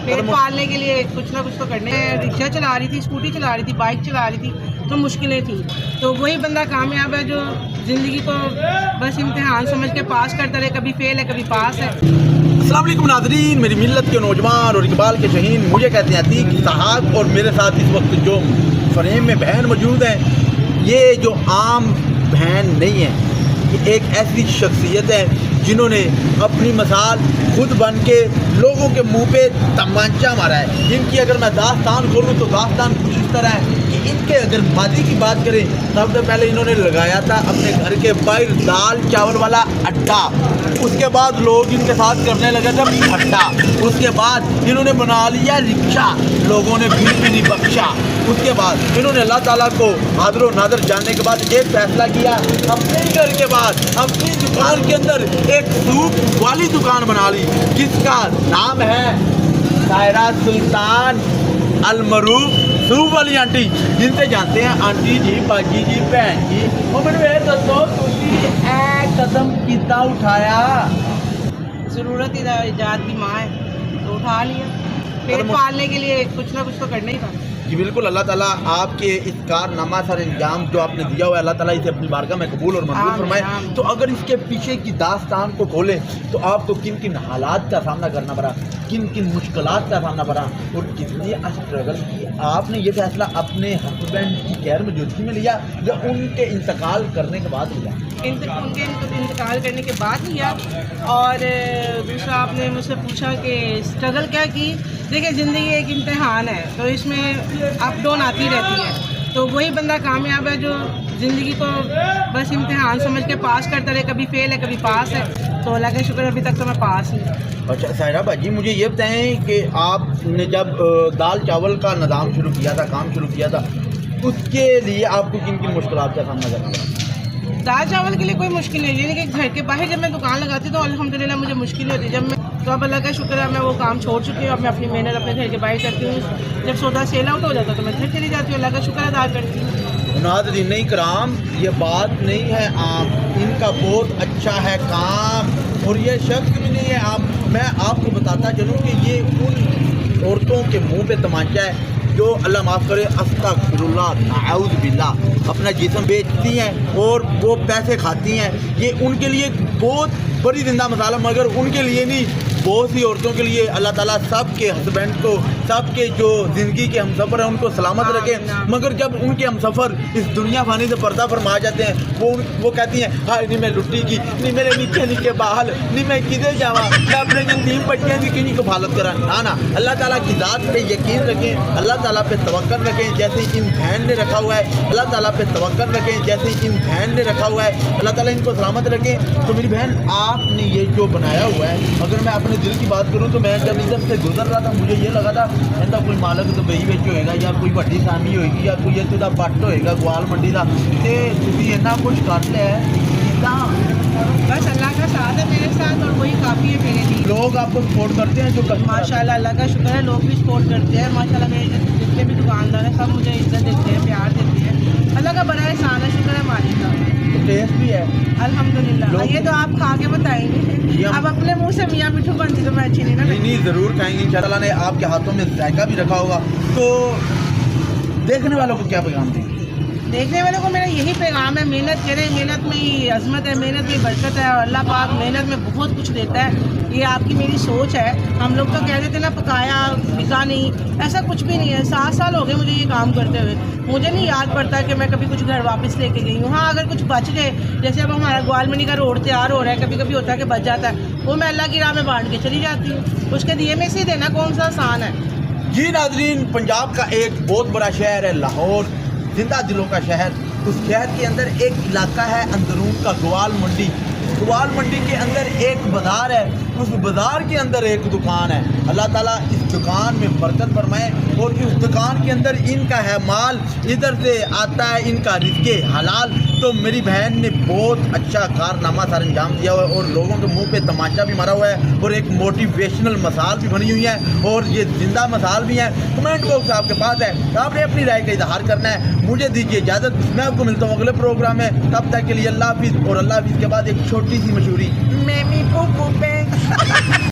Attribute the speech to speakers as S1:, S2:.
S1: पेट पालने के लिए कुछ ना कुछ तो करने। रिक्शा चला रही थी, स्कूटी चला रही थी, बाइक चला रही थी, तो मुश्किलें थी। तो वही बंदा कामयाब है जो ज़िंदगी को बस इम्तिहान समझ के पास करता रहे, कभी फेल है कभी पास है।
S2: अस्सलाम वालेकुम नाज़रीन, मेरी मिल्लत के नौजवान और इकबाल के शहीन मुझे कहते हैं अतीक इसहाक, और मेरे साथ इस वक्त जो फ्रेम में बहन मौजूद है, ये जो आम बहन नहीं है, ये एक ऐसी शख्सियत है जिन्होंने अपनी मिसाल खुद बन के लोगों के मुंह पे तमांचा मारा है। इनकी अगर मैं दास्तान खोलूँ तो दास्तान कुछ इस तरह है कि इनके अगर मादी की बात करें, सबसे पहले इन्होंने लगाया था अपने घर के बाहर दाल चावल वाला अड्डा, उसके बाद लोग इनके साथ करने लगे थे भट्टा, उसके बाद इन्होंने बना लिया रिक्शा, लोगों ने बिल भी नहीं बख्शा। उसके बाद इन्होंने अल्लाह ताला को हादरो नादर जानने के बाद एक फैसला किया, अपने ही घर के बाद अपनी दुकान के अंदर एक सूप वाली दुकान बना ली, जिसका नाम है सायरा सुल्तान अलमरूफ सूप वाली आंटी, जिनसे जानते हैं आंटी जी, बाजी जी, भैन जी। और मैंने दसो एक कदम कितना उठाया?
S1: ज़रूरत इजाद की माँ है तो उठा लिया। पेट पालने के लिए कुछ ना कुछ तो करना ही था।
S2: जी बिल्कुल, अल्लाह ताला आपके इस कारनामा सर इंजाम जो आपने दिया हुआ है, अल्लाह ताला इसे अपनी बारगाह में कबूल और मंजूर फरमाए। तो अगर इसके पीछे की दास्तान को खोलें तो आपको किन किन हालात का सामना करना पड़ा, किन किन मुश्किलात का सामना पड़ा, और कितनी स्ट्रगल की आपने ये फैसला अपने हस्बैंड की गैर मौजूदगी में लिया या उनके इंतकाल करने के बाद लिया?
S1: उनके इंतकाल करने के बाद लिया। और दूसरा आपने मुझसे पूछा कि स्ट्रगल क्या की। देखिए, ज़िंदगी एक इम्तिहान है, तो इसमें अप डाउन आती रहती है। तो वही बंदा कामयाब है जो ज़िंदगी को बस इम्तिहान समझ के पास करता रहे, कभी फेल है कभी पास है। तो अल्लाह का शुक्र, अभी तक तो मैं पास हूँ।
S2: अच्छा सायरा बाजी, मुझे ये बताएं कि आपने जब दाल चावल का निज़ाम शुरू किया था, काम शुरू किया था, उसके लिए आपको किन किन मुश्किलात का सामना करना पड़ा?
S1: दाल चावल के लिए कोई मुश्किल नहीं, यानी कि घर के बाहर जब मैं दुकान लगाती तो अल्हम्दुलिल्लाह मुझे मुश्किल होती। जब मैं तो अब अल्लाह का शुक्र है, मैं वो काम छोड़ चुकी हूँ। अब मैं अपनी मेहनत अपने घर के बाहर करती हूँ। जब सौदा सेल आउट हो जाता तो मैं घर चली जाती हूँ, अल्लाह का शुक्र अदा करती हूँ।
S2: नाज़रीन इकराम, ये बात नहीं है आम, इनका बहुत अच्छा है काम, और ये शख्स भी नहीं है आम। मैं आपको बताता चलूँ कि ये उन औरतों के मुंह पे तमाचा है जो अल्लाह माफ़ करे, अस्तगफिरुल्लाह नाउज़ बिल्लाह, अपना जिस्म बेचती हैं और वो पैसे खाती हैं। ये उनके लिए बहुत बड़ी जिंदा मिसाल है, मगर उनके लिए नहीं, बहुत सी औरतों के लिए अल्लाह ताला सब के हस्बैंड को, सब के जो ज़िंदगी के हमसफ़र हैं उनको सलामत रखे। मगर जब उनके हमसफ़र इस दुनिया फानी से पर्दा फरमा जाते हैं, वो कहती हैं, हाय नहीं मैं लुट्टी की, नहीं मेरे नीचे नीचे बाहल, नहीं मैं किधर जावा, मैं अपने तीन बच्चे भी किन्हीं को फालत करा ना। अल्लाह ताला की ज़ात पे यकीन रखें, अल्लाह ताला पे तवक्कल रखें, जैसे इन बहन ने रखा हुआ है। अल्लाह ताला पे तवक्कल रखें जैसे इन बहन ने रखा हुआ है। अल्लाह ताला इनको सलामत रखें। तो मेरी बहन, आपने ये जो बनाया हुआ है, अगर मैं अपने दिल की बात करूँ तो मैं जब इधर से गुजर रहा था, मुझे ये लगा था ऐसा कोई मालक तो बही बेच होएगा, या कोई बड़ी सामी होएगी, या कोई इतों का पट्ट होएगा ग्वाल मंडी का, तो तुम इन्ना कुछ कर लिया है।
S1: बस अल्लाह का साथ है मेरे साथ, और वही काफ़ी है मेरे लिए।
S2: लोग आपको सपोर्ट करते हैं जो
S1: माशाल्लाह, अल्लाह का शुक्र है, लोग भी सपोर्ट करते हैं माशाल्लाह। मेरे जितने भी दुकानदार हैं सब मुझे इज्जत देते हैं, प्यार देते हैं। अल्लाह का बड़ा एहसान है, शुक्र है मालिक का।
S2: टेस्ट भी है
S1: अल्हम्दुलिल्लाह। ये तो आप खा के बताएंगे, अब अपने मुंह से मियाँ मिठू बनती तो मैं अच्छी नहीं ना।
S2: नहीं ज़रूर खाएंगे इंशाअल्लाह। ने आपके हाथों में जायका भी रखा होगा, तो देखने वालों को क्या पैगाम देंगे?
S1: देखने वालों को मेरा यही पैगाम है, मेहनत करें, मेहनत में ही अजमत है, मेहनत में बरकत है, और अल्लाह पाक मेहनत में बहुत कुछ देता है। ये आपकी मेरी सोच है। हम लोग तो कह देते ना पकाया बिका नहीं, ऐसा कुछ भी नहीं है। 7 साल हो गए मुझे ये काम करते हुए, मुझे नहीं याद पड़ता कि मैं कभी कुछ घर वापस लेके गई हूँ। हाँ, अगर कुछ बच गए, जैसे अब हमारा ग्वाल मंडी का रोड तैयार हो रहा है, कभी कभी होता है कि बच जाता है, वो मैं अल्लाह की राह में बांट के चली जाती हूँ। उसके दिए में से देना कौन सा आसान है?
S2: जी नाज़रीन, पंजाब का एक बहुत बड़ा शहर है लाहौर, जिंदा दिलों का शहर। उस शहर के अंदर एक इलाका है अंदरून का ग्वाल मंडी। ग्वाल मंडी के अंदर एक बाज़ार है, उस बाज़ार के अंदर एक दुकान है। अल्लाह ताला इस दुकान में बरकत फरमाए, और इस दुकान के अंदर इनका है माल, इधर से आता है इनका रिज़्क़े हलाल। तो मेरी बहन ने बहुत अच्छा कारनामा सर अंजाम दिया हुआ है, और लोगों के मुंह पे तमाचा भी मारा हुआ है, और एक मोटिवेशनल मिसाल भी बनी हुई है, और ये जिंदा मिसाल भी है। कमेंट बॉक्स आपके पास है, आपने अपनी राय का इजहार करना है। मुझे दीजिए इजाज़त, मैं आपको मिलता हूँ अगले प्रोग्राम में। तब तक के लिए अल्लाह हाफिज़। और अल्लाह हाफिज़ के बाद एक छोटी सी मशहूरी,